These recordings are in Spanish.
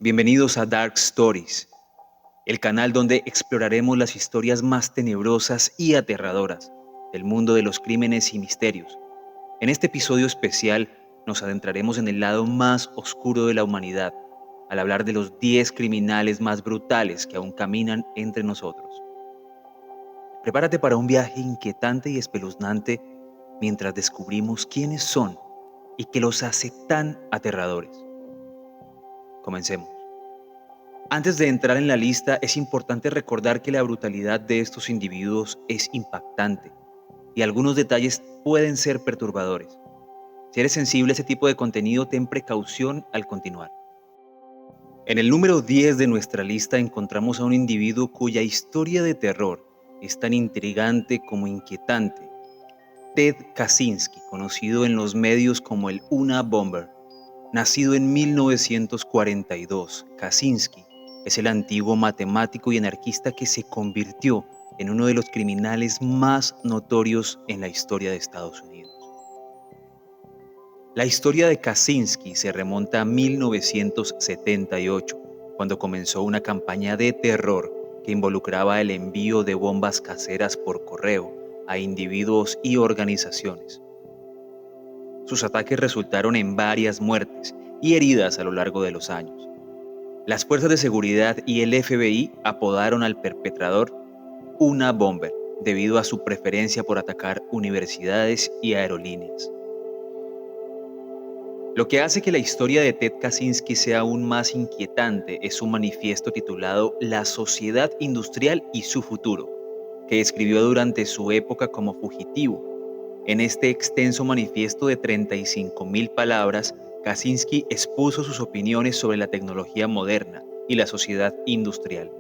Bienvenidos a Dark Stories, el canal donde exploraremos las historias más tenebrosas y aterradoras del mundo de los crímenes y misterios. En este episodio especial nos adentraremos en el lado más oscuro de la humanidad, al hablar de los 10 criminales más brutales que aún caminan entre nosotros. Prepárate para un viaje inquietante y espeluznante mientras descubrimos quiénes son y qué los hace tan aterradores. Comencemos. Antes de entrar en la lista, es importante recordar que la brutalidad de estos individuos es impactante y algunos detalles pueden ser perturbadores. Si eres sensible a ese tipo de contenido, ten precaución al continuar. En el número 10 de nuestra lista encontramos a un individuo cuya historia de terror es tan intrigante como inquietante. Ted Kaczynski, conocido en los medios como el Una Bomber. Nacido en 1942, Kaczynski es el antiguo matemático y anarquista que se convirtió en uno de los criminales más notorios en la historia de Estados Unidos. La historia de Kaczynski se remonta a 1978, cuando comenzó una campaña de terror que involucraba el envío de bombas caseras por correo a individuos y organizaciones. Sus ataques resultaron en varias muertes y heridas a lo largo de los años. Las fuerzas de seguridad y el FBI apodaron al perpetrador Una Bomber debido a su preferencia por atacar universidades y aerolíneas. Lo que hace que la historia de Ted Kaczynski sea aún más inquietante es su manifiesto titulado La sociedad industrial y su futuro, que escribió durante su época como fugitivo. En este extenso manifiesto de 35.000 palabras, Kaczynski expuso sus opiniones sobre la tecnología moderna y la sociedad industrial,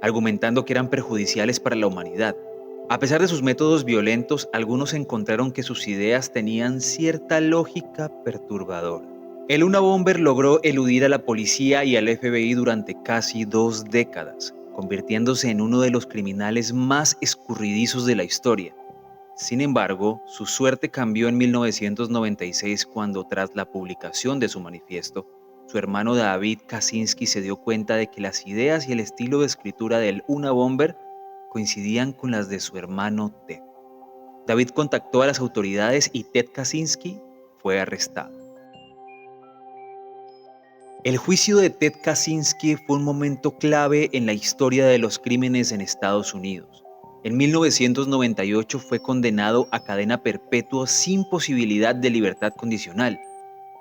argumentando que eran perjudiciales para la humanidad. A pesar de sus métodos violentos, algunos encontraron que sus ideas tenían cierta lógica perturbadora. El Una Bomber logró eludir a la policía y al FBI durante casi 2 décadas, convirtiéndose en uno de los criminales más escurridizos de la historia. Sin embargo, su suerte cambió en 1996 cuando, tras la publicación de su manifiesto, su hermano David Kaczynski se dio cuenta de que las ideas y el estilo de escritura del Una Bomber coincidían con las de su hermano Ted. David contactó a las autoridades y Ted Kaczynski fue arrestado. El juicio de Ted Kaczynski fue un momento clave en la historia de los crímenes en Estados Unidos. En 1998 fue condenado a cadena perpetua sin posibilidad de libertad condicional.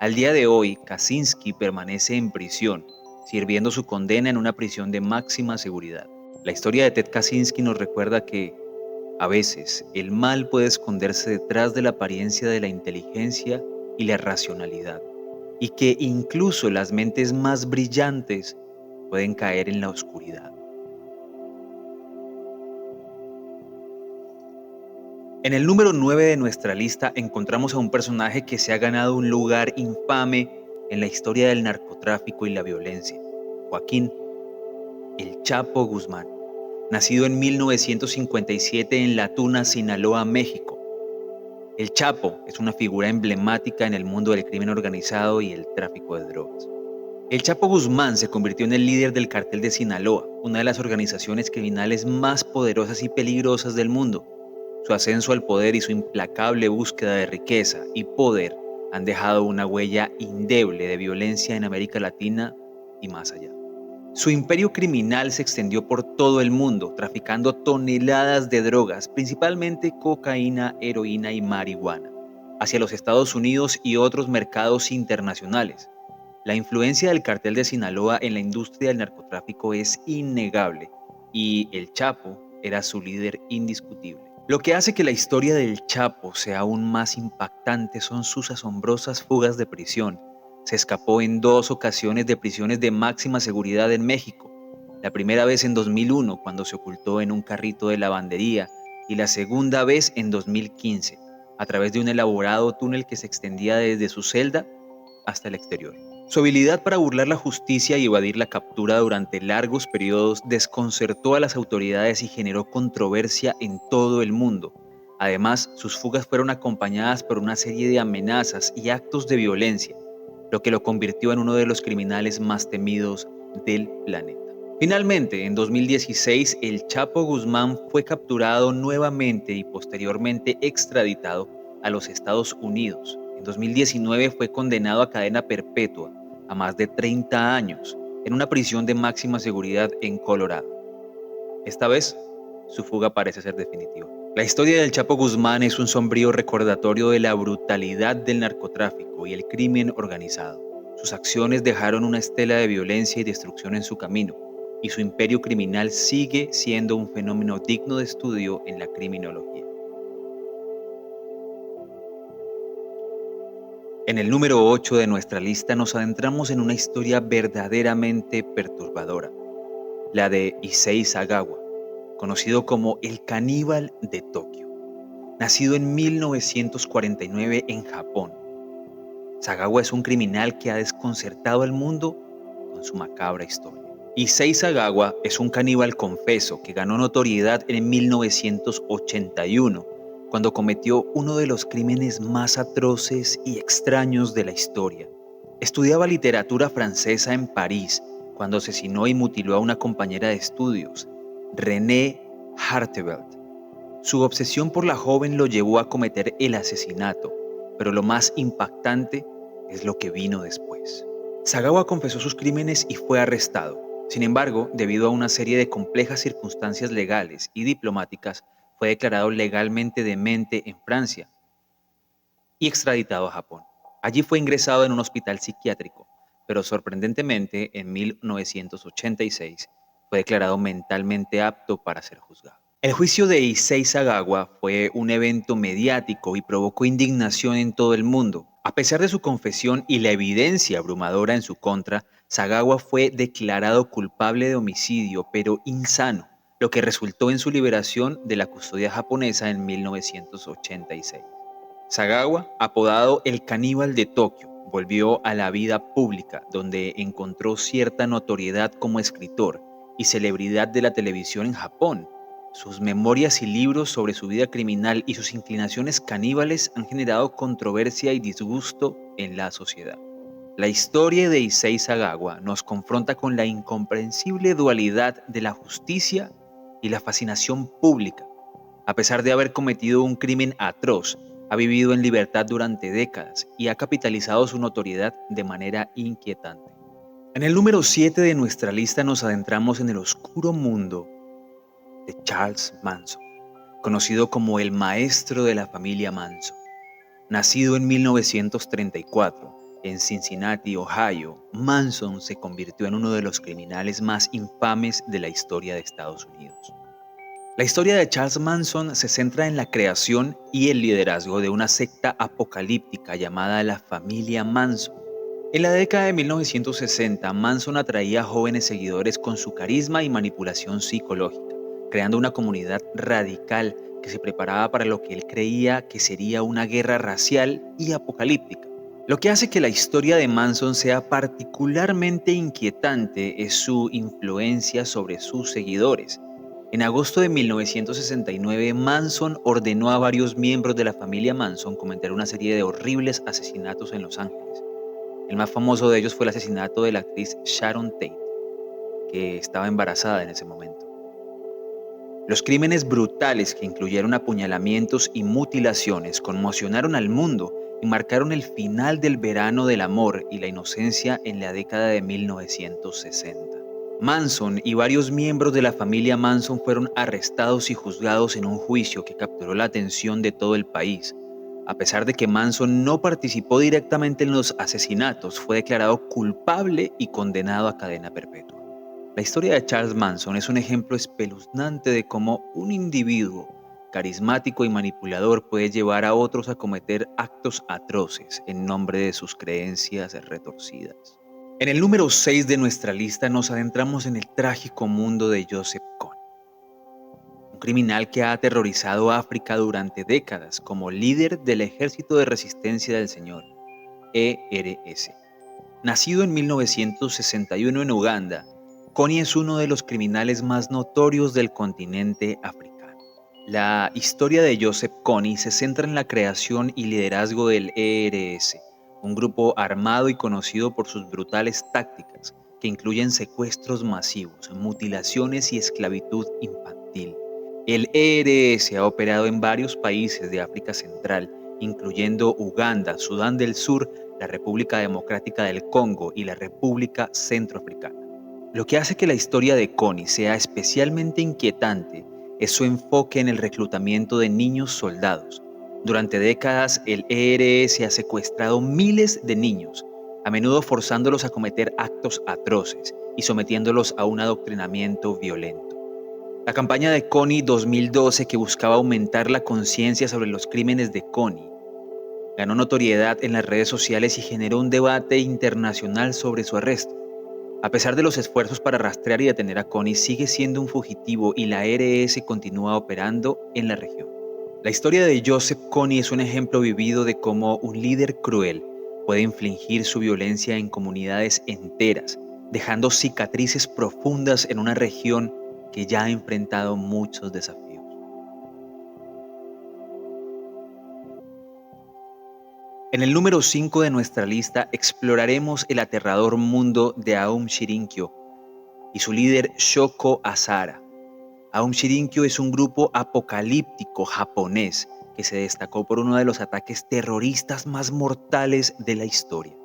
Al día de hoy, Kaczynski permanece en prisión, sirviendo su condena en una prisión de máxima seguridad. La historia de Ted Kaczynski nos recuerda que, a veces, el mal puede esconderse detrás de la apariencia de la inteligencia y la racionalidad, y que incluso las mentes más brillantes pueden caer en la oscuridad. En el número 9 de nuestra lista encontramos a un personaje que se ha ganado un lugar infame en la historia del narcotráfico y la violencia: Joaquín El Chapo Guzmán, nacido en 1957 en La Tuna, Sinaloa, México. El Chapo es una figura emblemática en el mundo del crimen organizado y el tráfico de drogas. El Chapo Guzmán se convirtió en el líder del Cartel de Sinaloa, una de las organizaciones criminales más poderosas y peligrosas del mundo. Su ascenso al poder y su implacable búsqueda de riqueza y poder han dejado una huella indeleble de violencia en América Latina y más allá. Su imperio criminal se extendió por todo el mundo, traficando toneladas de drogas, principalmente cocaína, heroína y marihuana, hacia los Estados Unidos y otros mercados internacionales. La influencia del Cartel de Sinaloa en la industria del narcotráfico es innegable, y el Chapo era su líder indiscutible. Lo que hace que la historia del Chapo sea aún más impactante son sus asombrosas fugas de prisión. Se escapó en 2 ocasiones de prisiones de máxima seguridad en México. La primera vez en 2001, cuando se ocultó en un carrito de lavandería, y la segunda vez en 2015, a través de un elaborado túnel que se extendía desde su celda hasta el exterior. Su habilidad para burlar la justicia y evadir la captura durante largos periodos desconcertó a las autoridades y generó controversia en todo el mundo. Además, sus fugas fueron acompañadas por una serie de amenazas y actos de violencia, lo que lo convirtió en uno de los criminales más temidos del planeta. Finalmente, en 2016, el Chapo Guzmán fue capturado nuevamente y posteriormente extraditado a los Estados Unidos. En 2019 fue condenado a cadena perpetua a más de 30 años en una prisión de máxima seguridad en Colorado. Esta vez, su fuga parece ser definitiva. La historia del Chapo Guzmán es un sombrío recordatorio de la brutalidad del narcotráfico y el crimen organizado. Sus acciones dejaron una estela de violencia y destrucción en su camino, y su imperio criminal sigue siendo un fenómeno digno de estudio en la criminología. En el número 8 de nuestra lista nos adentramos en una historia verdaderamente perturbadora, la de Issei Sagawa, conocido como el caníbal de Tokio. Nacido en 1949 en Japón, Sagawa es un criminal que ha desconcertado al mundo con su macabra historia. Issei Sagawa es un caníbal confeso que ganó notoriedad en 1981, cuando cometió uno de los crímenes más atroces y extraños de la historia. Estudiaba literatura francesa en París cuando asesinó y mutiló a una compañera de estudios, Renée Hartevelt. Su obsesión por la joven lo llevó a cometer el asesinato, pero lo más impactante es lo que vino después. Sagawa confesó sus crímenes y fue arrestado. Sin embargo, debido a una serie de complejas circunstancias legales y diplomáticas, fue declarado legalmente demente en Francia y extraditado a Japón. Allí fue ingresado en un hospital psiquiátrico, pero sorprendentemente en 1986 fue declarado mentalmente apto para ser juzgado. El juicio de Issei Sagawa fue un evento mediático y provocó indignación en todo el mundo. A pesar de su confesión y la evidencia abrumadora en su contra, Sagawa fue declarado culpable de homicidio, pero insano, lo que resultó en su liberación de la custodia japonesa en 1986. Sagawa, apodado el caníbal de Tokio, volvió a la vida pública, donde encontró cierta notoriedad como escritor y celebridad de la televisión en Japón. Sus memorias y libros sobre su vida criminal y sus inclinaciones caníbales han generado controversia y disgusto en la sociedad. La historia de Issei Sagawa nos confronta con la incomprensible dualidad de la justicia y la fascinación pública. A pesar de haber cometido un crimen atroz, ha vivido en libertad durante décadas y ha capitalizado su notoriedad de manera inquietante. En el número 7 de nuestra lista nos adentramos en el oscuro mundo de Charles Manson, conocido como el maestro de la familia Manson. Nacido en 1934 en Cincinnati, Ohio, Manson se convirtió en uno de los criminales más infames de la historia de Estados Unidos. La historia de Charles Manson se centra en la creación y el liderazgo de una secta apocalíptica llamada la familia Manson. En la década de 1960, Manson atraía a jóvenes seguidores con su carisma y manipulación psicológica, creando una comunidad radical que se preparaba para lo que él creía que sería una guerra racial y apocalíptica. Lo que hace que la historia de Manson sea particularmente inquietante es su influencia sobre sus seguidores. En agosto de 1969, Manson ordenó a varios miembros de la familia Manson cometer una serie de horribles asesinatos en Los Ángeles. El más famoso de ellos fue el asesinato de la actriz Sharon Tate, que estaba embarazada en ese momento. Los crímenes brutales, que incluyeron apuñalamientos y mutilaciones, conmocionaron al mundo y marcaron el final del verano del amor y la inocencia en la década de 1960. Manson y varios miembros de la familia Manson fueron arrestados y juzgados en un juicio que capturó la atención de todo el país. A pesar de que Manson no participó directamente en los asesinatos, fue declarado culpable y condenado a cadena perpetua. La historia de Charles Manson es un ejemplo espeluznante de cómo un individuo carismático y manipulador puede llevar a otros a cometer actos atroces en nombre de sus creencias retorcidas. En el número 6 de nuestra lista nos adentramos en el trágico mundo de Joseph Kony, un criminal que ha aterrorizado a África durante décadas como líder del Ejército de Resistencia del Señor, ERS. Nacido en 1961 en Uganda, Kony es uno de los criminales más notorios del continente africano. La historia de Joseph Kony se centra en la creación y liderazgo del ERS, un grupo armado y conocido por sus brutales tácticas, que incluyen secuestros masivos, mutilaciones y esclavitud infantil. El ERS ha operado en varios países de África Central, incluyendo Uganda, Sudán del Sur, la República Democrática del Congo y la República Centroafricana. Lo que hace que la historia de Kony sea especialmente inquietante es su enfoque en el reclutamiento de niños soldados. Durante décadas, el ERS ha secuestrado miles de niños, a menudo forzándolos a cometer actos atroces y sometiéndolos a un adoctrinamiento violento. La campaña de Kony 2012, que buscaba aumentar la conciencia sobre los crímenes de Kony, ganó notoriedad en las redes sociales y generó un debate internacional sobre su arresto. A pesar de los esfuerzos para rastrear y detener a Kony, sigue siendo un fugitivo y la ERS continúa operando en la región. La historia de Joseph Kony es un ejemplo vivido de cómo un líder cruel puede infligir su violencia en comunidades enteras, dejando cicatrices profundas en una región que ya ha enfrentado muchos desafíos. En el número 5 de nuestra lista exploraremos el aterrador mundo de Aum Shirinkyo y su líder Shoko Asahara. Aum Shirinkyo es un grupo apocalíptico japonés que se destacó por uno de los ataques terroristas más mortales de la historia.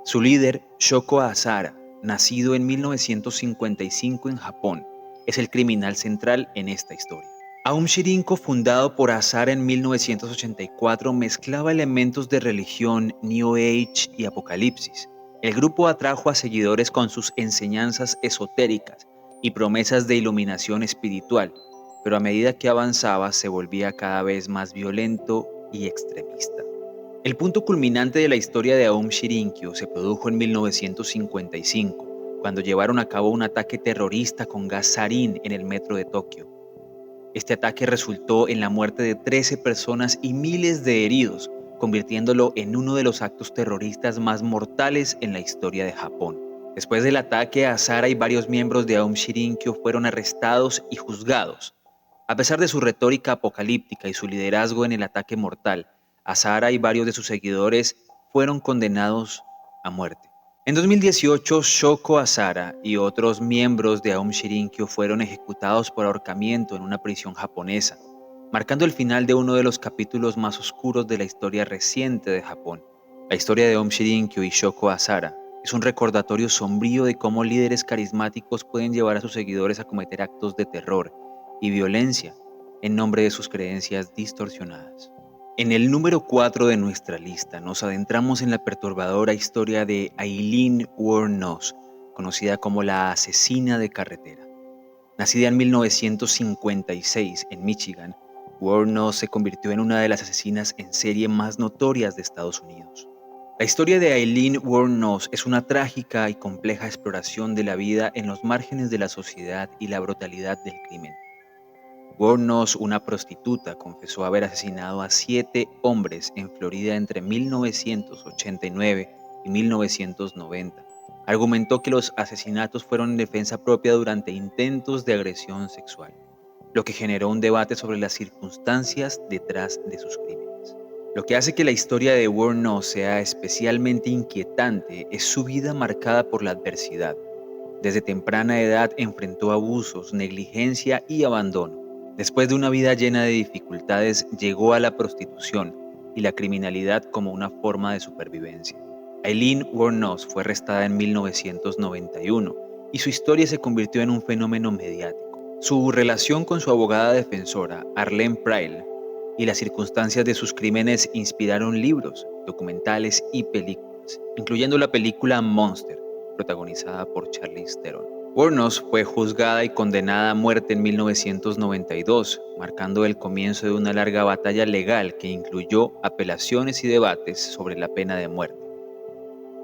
Su líder, Shoko Asahara, nacido en 1955 en Japón, es el criminal central en esta historia. Aum Shirinko, fundado por Asahara en 1984, mezclaba elementos de religión, New Age y apocalipsis. El grupo atrajo a seguidores con sus enseñanzas esotéricas y promesas de iluminación espiritual, pero a medida que avanzaba se volvía cada vez más violento y extremista. El punto culminante de la historia de Aum Shirinkyo se produjo en 1955, cuando llevaron a cabo un ataque terrorista con gas sarín en el metro de Tokio. Este ataque resultó en la muerte de 13 personas y miles de heridos, convirtiéndolo en uno de los actos terroristas más mortales en la historia de Japón. Después del ataque, Asahara y varios miembros de Aum Shirinkyo fueron arrestados y juzgados. A pesar de su retórica apocalíptica y su liderazgo en el ataque mortal, Asahara y varios de sus seguidores fueron condenados a muerte. En 2018, Shoko Asahara y otros miembros de Aum Shirinkyo fueron ejecutados por ahorcamiento en una prisión japonesa, marcando el final de uno de los capítulos más oscuros de la historia reciente de Japón. La historia de Aum Shirinkyo y Shoko Asahara es un recordatorio sombrío de cómo líderes carismáticos pueden llevar a sus seguidores a cometer actos de terror y violencia en nombre de sus creencias distorsionadas. En el número 4 de nuestra lista nos adentramos en la perturbadora historia de Aileen Wuornos, conocida como la asesina de carretera. Nacida en 1956 en Michigan, Wuornos se convirtió en una de las asesinas en serie más notorias de Estados Unidos. La historia de Aileen Wuornos es una trágica y compleja exploración de la vida en los márgenes de la sociedad y la brutalidad del crimen. Wuornos, una prostituta, confesó haber asesinado a 7 hombres en Florida entre 1989 y 1990. Argumentó que los asesinatos fueron en defensa propia durante intentos de agresión sexual, lo que generó un debate sobre las circunstancias detrás de sus crímenes. Lo que hace que la historia de Wuornos sea especialmente inquietante es su vida marcada por la adversidad. Desde temprana edad enfrentó abusos, negligencia y abandono. Después de una vida llena de dificultades, llegó a la prostitución y la criminalidad como una forma de supervivencia. Aileen Wuornos fue arrestada en 1991 y su historia se convirtió en un fenómeno mediático. Su relación con su abogada defensora, Arlene Prail, y las circunstancias de sus crímenes inspiraron libros, documentales y películas, incluyendo la película Monster, protagonizada por Charlize Theron. Wuornos fue juzgada y condenada a muerte en 1992, marcando el comienzo de una larga batalla legal que incluyó apelaciones y debates sobre la pena de muerte.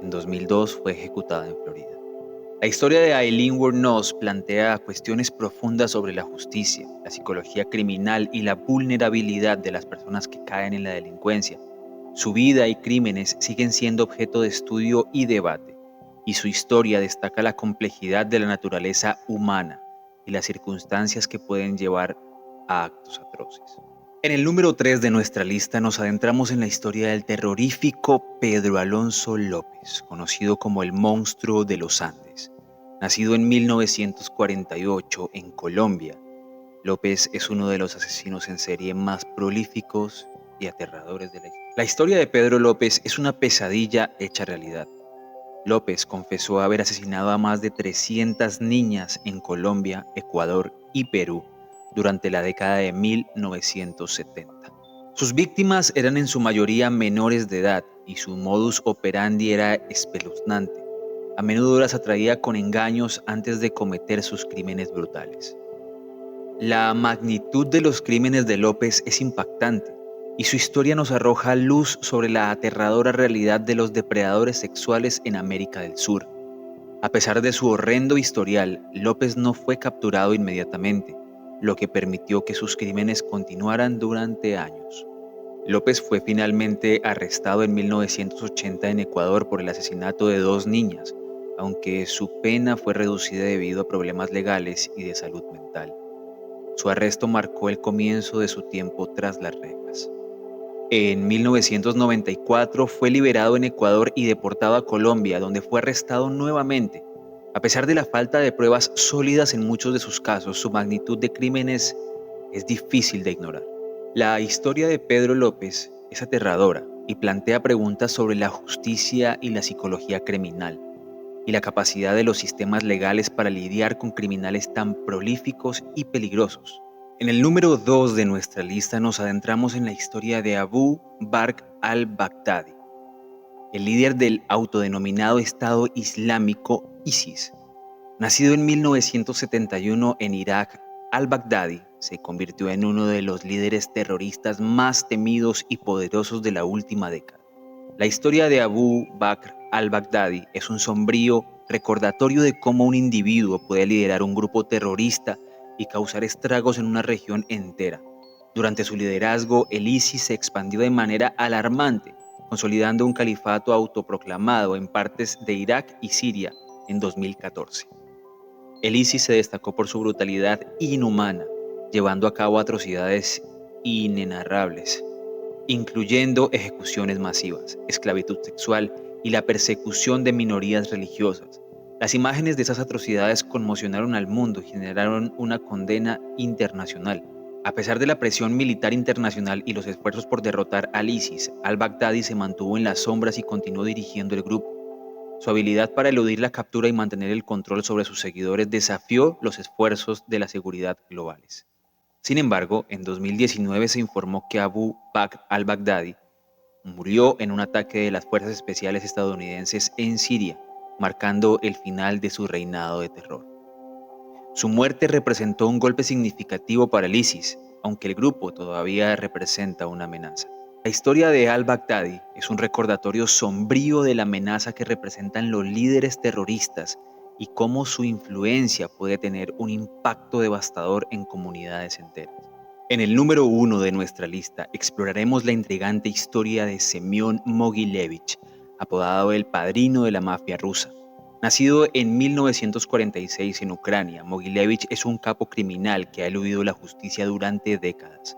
En 2002 fue ejecutada en Florida. La historia de Aileen Wuornos plantea cuestiones profundas sobre la justicia, la psicología criminal y la vulnerabilidad de las personas que caen en la delincuencia. Su vida y crímenes siguen siendo objeto de estudio y debate, y su historia destaca la complejidad de la naturaleza humana y las circunstancias que pueden llevar a actos atroces. En el número 3 de nuestra lista nos adentramos en la historia del terrorífico Pedro Alonso López, conocido como el monstruo de los Andes. Nacido en 1948 en Colombia, López es uno de los asesinos en serie más prolíficos y aterradores de la historia. La historia de Pedro López es una pesadilla hecha realidad. López confesó haber asesinado a más de 300 niñas en Colombia, Ecuador y Perú durante la década de 1970. Sus víctimas eran en su mayoría menores de edad y su modus operandi era espeluznante. A menudo las atraía con engaños antes de cometer sus crímenes brutales. La magnitud de los crímenes de López es impactante y su historia nos arroja luz sobre la aterradora realidad de los depredadores sexuales en América del Sur. A pesar de su horrendo historial, López no fue capturado inmediatamente, lo que permitió que sus crímenes continuaran durante años. López fue finalmente arrestado en 1980 en Ecuador por el asesinato de 2 niñas, aunque su pena fue reducida debido a problemas legales y de salud mental. Su arresto marcó el comienzo de su tiempo tras las rejas. En 1994 fue liberado en Ecuador y deportado a Colombia, donde fue arrestado nuevamente. A pesar de la falta de pruebas sólidas en muchos de sus casos, su magnitud de crímenes es difícil de ignorar. La historia de Pedro López es aterradora y plantea preguntas sobre la justicia y la psicología criminal, y la capacidad de los sistemas legales para lidiar con criminales tan prolíficos y peligrosos. En el número 2 de nuestra lista nos adentramos en la historia de Abu Bakr al-Baghdadi, el líder del autodenominado Estado Islámico ISIS. Nacido en 1971 en Irak, al-Baghdadi se convirtió en uno de los líderes terroristas más temidos y poderosos de la última década. La historia de Abu Bakr al-Baghdadi es un sombrío recordatorio de cómo un individuo puede liderar un grupo terrorista y causar estragos en una región entera. Durante su liderazgo, el ISIS se expandió de manera alarmante, consolidando un califato autoproclamado en partes de Irak y Siria en 2014. El ISIS se destacó por su brutalidad inhumana, llevando a cabo atrocidades inenarrables, incluyendo ejecuciones masivas, esclavitud sexual y la persecución de minorías religiosas. Las imágenes de esas atrocidades conmocionaron al mundo y generaron una condena internacional. A pesar de la presión militar internacional y los esfuerzos por derrotar al ISIS, al-Baghdadi se mantuvo en las sombras y continuó dirigiendo el grupo. Su habilidad para eludir la captura y mantener el control sobre sus seguidores desafió los esfuerzos de la seguridad globales. Sin embargo, en 2019 se informó que Abu Bakr al-Baghdadi murió en un ataque de las fuerzas especiales estadounidenses en Siria, marcando el final de su reinado de terror. Su muerte representó un golpe significativo para el ISIS, aunque el grupo todavía representa una amenaza. La historia de al-Baghdadi es un recordatorio sombrío de la amenaza que representan los líderes terroristas y cómo su influencia puede tener un impacto devastador en comunidades enteras. En el número 1 de nuestra lista exploraremos la intrigante historia de Semión Mogilevich, apodado el padrino de la mafia rusa. Nacido en 1946 en Ucrania, Mogilevich es un capo criminal que ha eludido la justicia durante décadas.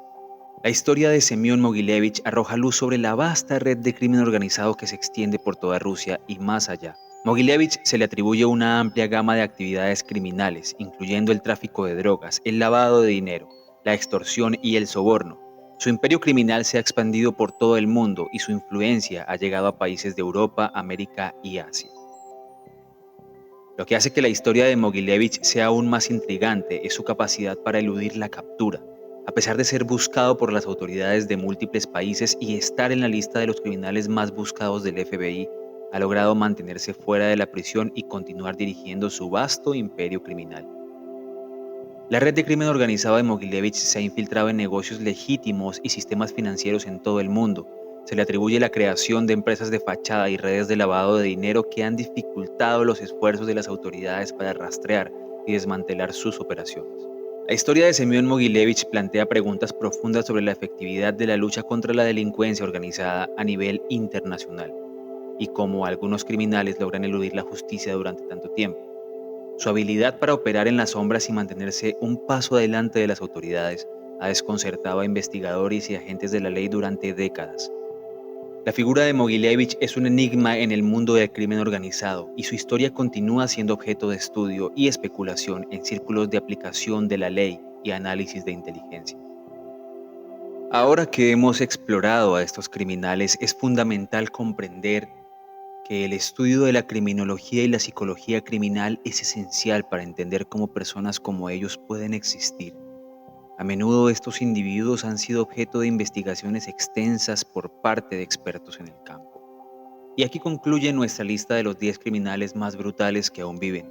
La historia de Semión Mogilevich arroja luz sobre la vasta red de crimen organizado que se extiende por toda Rusia y más allá. Mogilevich se le atribuye una amplia gama de actividades criminales, incluyendo el tráfico de drogas, el lavado de dinero, la extorsión y el soborno. Su imperio criminal se ha expandido por todo el mundo y su influencia ha llegado a países de Europa, América y Asia. Lo que hace que la historia de Mogilevich sea aún más intrigante es su capacidad para eludir la captura. A pesar de ser buscado por las autoridades de múltiples países y estar en la lista de los criminales más buscados del FBI, ha logrado mantenerse fuera de la prisión y continuar dirigiendo su vasto imperio criminal. La red de crimen organizado de Mogilevich se ha infiltrado en negocios legítimos y sistemas financieros en todo el mundo. Se le atribuye la creación de empresas de fachada y redes de lavado de dinero que han dificultado los esfuerzos de las autoridades para rastrear y desmantelar sus operaciones. La historia de Semión Mogilevich plantea preguntas profundas sobre la efectividad de la lucha contra la delincuencia organizada a nivel internacional y cómo algunos criminales logran eludir la justicia durante tanto tiempo. Su habilidad para operar en las sombras y mantenerse un paso adelante de las autoridades ha desconcertado a investigadores y agentes de la ley durante décadas. La figura de Mogilevich es un enigma en el mundo del crimen organizado y su historia continúa siendo objeto de estudio y especulación en círculos de aplicación de la ley y análisis de inteligencia. Ahora que hemos explorado a estos criminales, es fundamental comprender que el estudio de la criminología y la psicología criminal es esencial para entender cómo personas como ellos pueden existir. A menudo estos individuos han sido objeto de investigaciones extensas por parte de expertos en el campo. Y aquí concluye nuestra lista de los 10 criminales más brutales que aún viven.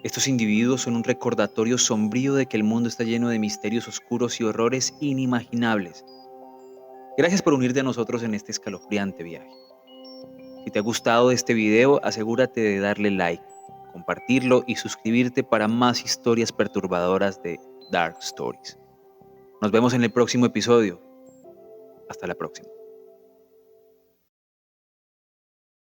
Estos individuos son un recordatorio sombrío de que el mundo está lleno de misterios oscuros y horrores inimaginables. Gracias por unirte a nosotros en este escalofriante viaje. Si te ha gustado este video, asegúrate de darle like, compartirlo y suscribirte para más historias perturbadoras de Dark Stories. Nos vemos en el próximo episodio. Hasta la próxima.